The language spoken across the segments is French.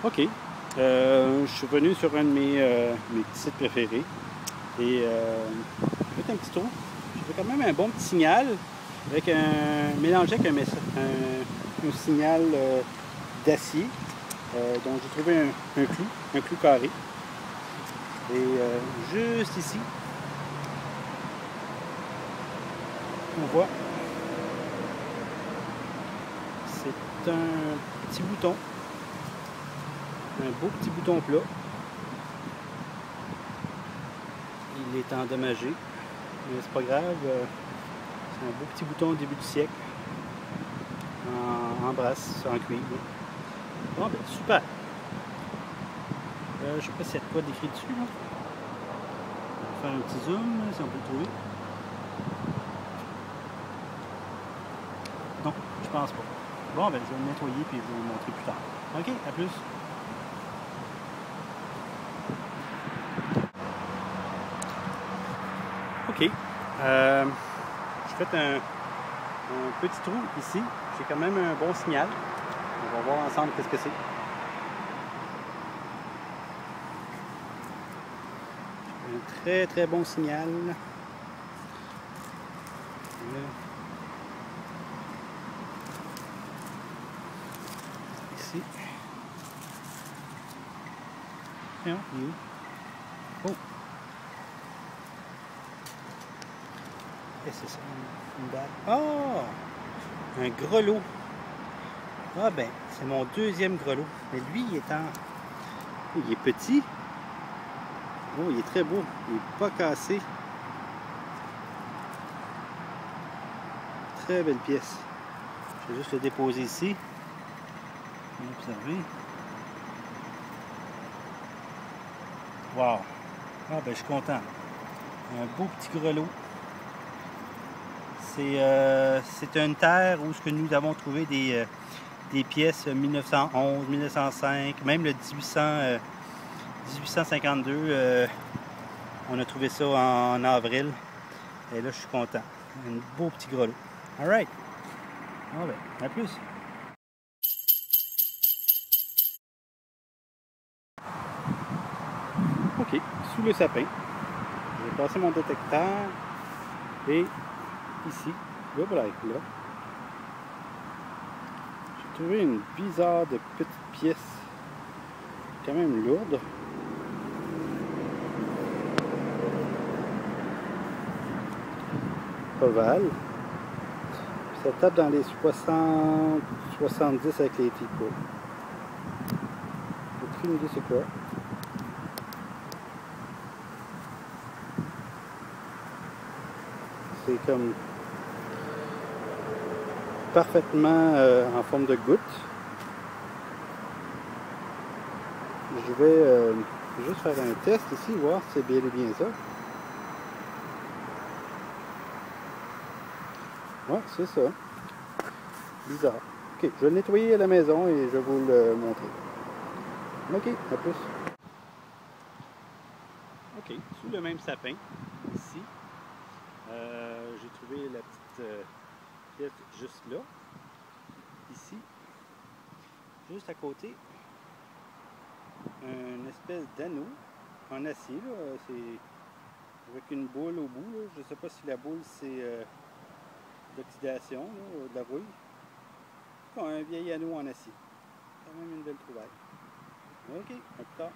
OK. Je suis venu sur un de mes petits sites préférés et j'ai fait un petit tour. J'ai fait quand même un bon petit signal avec mélangé avec un signal d'acier. Donc j'ai trouvé un clou carré. Et juste ici, on voit, c'est un petit bouton. Un beau petit bouton plat. Il est endommagé, mais c'est pas grave. C'est un beau petit bouton au début du siècle. En brasse, en cuivre. Bon, ben, super. Je sais pas s'il y a de quoi d'écrit dessus. Là. On va faire un petit zoom, si on peut le trouver. Non, je pense pas. Bon, ben, je vais le nettoyer et je vais vous le montrer plus tard. OK, à plus. OK. Je fais un petit trou ici. J'ai quand même un bon signal. On va voir ensemble qu'est-ce que c'est. Un très très bon signal. Ici. Tiens, il est où? Oh! Et c'est ça, une balle. Oh! Un grelot. Ah ben, c'est mon deuxième grelot. Mais lui, il est petit. Oh, il est très beau. Il n'est pas cassé. Très belle pièce. Je vais juste le déposer ici. Observez. Wow! Ah ben, je suis content. Un beau petit grelot. C'est une terre où ce que nous avons trouvé des pièces 1911, 1905, même le 1852. On a trouvé ça en avril. Et là, je suis content. Un beau petit grelot. All right. Ah ben, à plus. OK. Sous le sapin. J'ai passé mon détecteur. Et ici, là, voilà, là. J'ai trouvé une bizarre de petite pièce. Quand même lourde. Ovale. Puis ça tape dans les 60, 70 avec les typos. Aucune idée c'est quoi. C'est comme parfaitement en forme de goutte. Je vais juste faire un test ici, voir si c'est bien et bien ça. Ouais, c'est ça. Bizarre. Ok, je vais le nettoyer à la maison et je vais vous le montrer. Ok, à plus. Ok, sous le même sapin, ici, j'ai trouvé la petite pièce juste là. Ici, juste à côté, une espèce d'anneau en acier. C'est avec une boule au bout. Là. Je ne sais pas si la boule c'est d'oxydation, de la rouille. Un vieil anneau en acier. Quand même une belle trouvaille. Ok, à plus tard.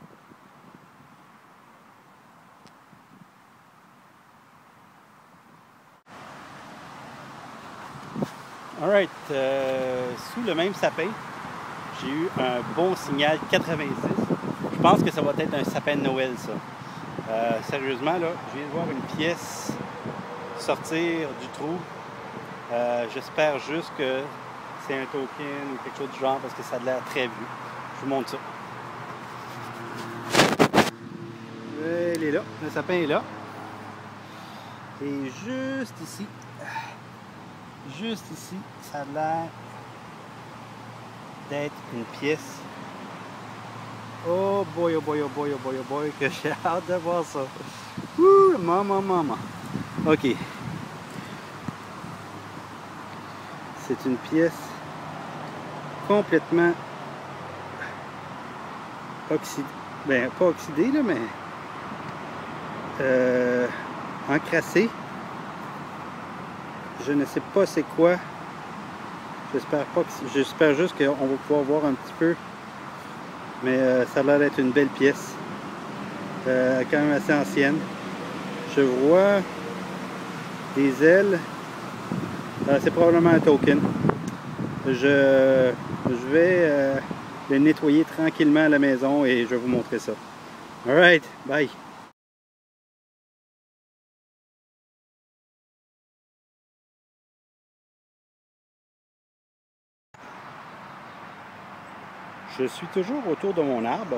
Alright, sous le même sapin, j'ai eu un bon signal 86. Je pense que ça va être un sapin de Noël, ça. Sérieusement, là, je viens de voir une pièce sortir du trou. J'espère juste que c'est un token ou quelque chose du genre parce que ça a l'air très vieux. Je vous montre ça. Elle est là, le sapin est là. Et juste ici, ça a l'air d'être une pièce. Oh boy, oh boy, oh boy, oh boy, oh boy, que j'ai hâte de voir ça. Ouh, maman. Ok. C'est une pièce complètement oxydé, ben pas oxydé là, mais encrassé. Je ne sais pas c'est quoi. J'espère juste qu'on va pouvoir voir un petit peu. Mais ça a l'air d'être une belle pièce. Quand même assez ancienne. Je vois des ailes. C'est probablement un token. Je vais le nettoyer tranquillement à la maison et je vais vous montrer ça. Alright, bye! Je suis toujours autour de mon arbre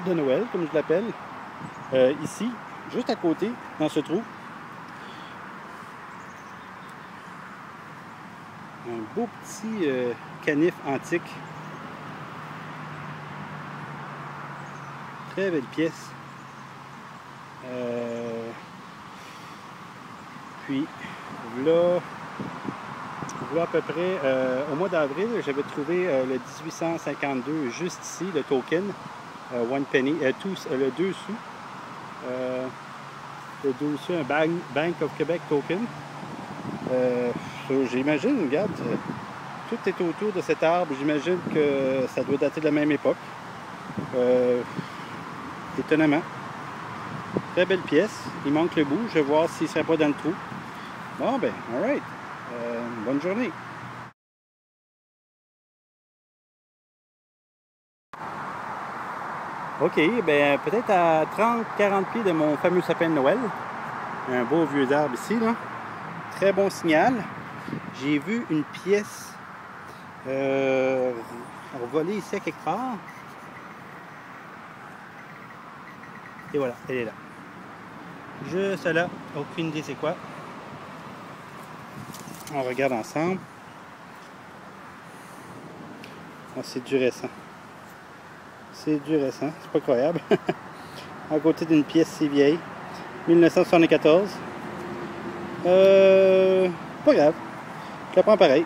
de Noël, comme je l'appelle. Ici, juste à côté, dans ce trou, un beau petit canif antique. Très belle pièce. Puis, là à peu près, au mois d'avril, j'avais trouvé le 1852 juste ici, le token, one penny, le 2 sous. Le 2 sous, un Bank of Quebec token. J'imagine, regarde, tout est autour de cet arbre. J'imagine que ça doit dater de la même époque. Étonnamment. Très belle pièce. Il manque le bout. Je vais voir s'il ne serait pas dans le trou. Bon, ben, alright. Bonne journée. OK, ben peut-être à 30-40 pieds de mon fameux sapin de Noël. Un beau vieux arbre ici, là. Très bon signal. J'ai vu une pièce volée ici à quelque part. Et voilà, elle est là. Juste là, aucune idée c'est quoi. On regarde ensemble. Oh, c'est du récent. C'est du récent, c'est pas croyable. À côté d'une pièce si vieille. 1974. Pas grave. Je la prends pareil.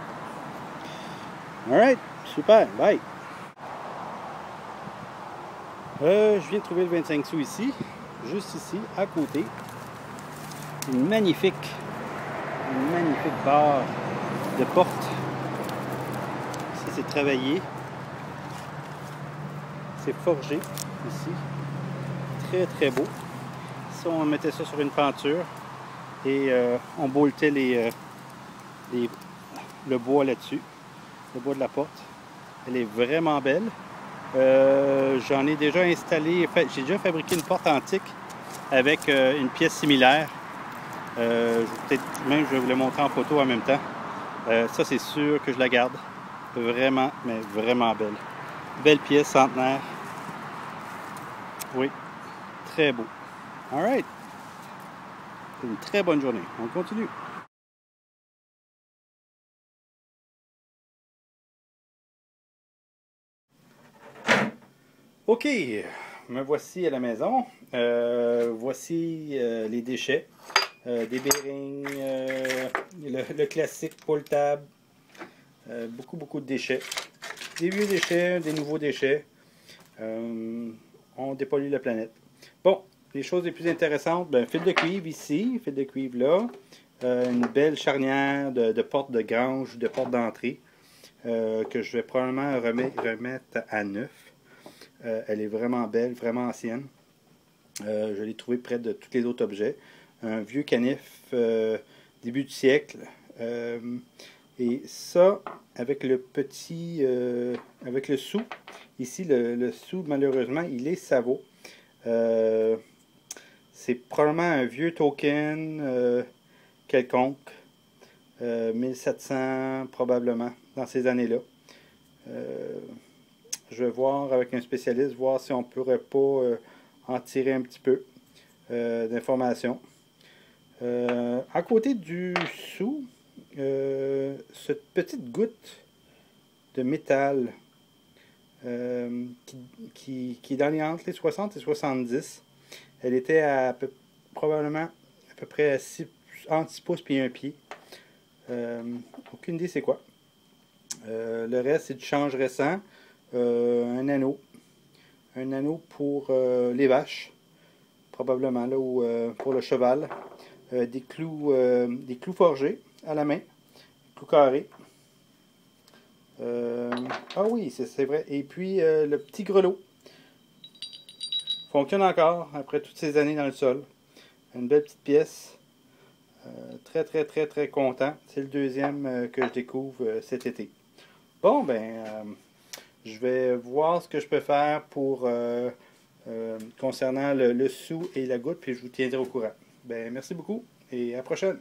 Alright, super, bye. Je viens de trouver le 25 sous ici. Juste ici, à côté. Une magnifique barre de porte. Ça c'est travaillé. C'est forgé ici. Très très beau. Ça on mettait ça sur une peinture et on boltait le bois là-dessus. Le bois de la porte. Elle est vraiment belle. J'en ai déjà installé, j'ai déjà fabriqué une porte antique avec une pièce similaire. Peut-être même je vais vous la montrer en photo en même temps. Ça c'est sûr que je la garde. Vraiment, mais vraiment belle. Belle pièce centenaire. Oui, très beau. Alright. Une très bonne journée. On continue. OK, me voici à la maison. Voici les déchets. Des bearings, le classique pull tab. Beaucoup de déchets. Des vieux déchets, des nouveaux déchets. On dépollue la planète. Bon, les choses les plus intéressantes, ben, fil de cuivre ici, fil de cuivre là. Une belle charnière de porte de grange, de porte d'entrée. Que je vais probablement remettre à neuf. Elle est vraiment belle, vraiment ancienne. Je l'ai trouvée près de tous les autres objets. Un vieux canif début du siècle. Et ça, avec le petit, avec le sou. Ici, le sou, malheureusement, il est Savo. C'est probablement un vieux token quelconque. 1700 probablement, dans ces années-là. Je vais voir avec un spécialiste, voir si on ne pourrait pas en tirer un petit peu d'informations. À côté du sou, cette petite goutte de métal qui est entre les 60 et 70, elle était probablement à peu près entre 6 pouces et 1 pied. Aucune idée c'est quoi. Le reste c'est du change récent, un anneau, un anneau pour les vaches, probablement, là, ou pour le cheval. Des clous forgés à la main, clous carrés. Ah oui, c'est vrai. Et puis le petit grelot fonctionne encore après toutes ces années dans le sol. Une belle petite pièce. Très, très, très, très content. C'est le deuxième que je découvre cet été. Bon, ben, je vais voir ce que je peux faire pour concernant le sou et la goutte, puis je vous tiendrai au courant. Ben, merci beaucoup et à la prochaine.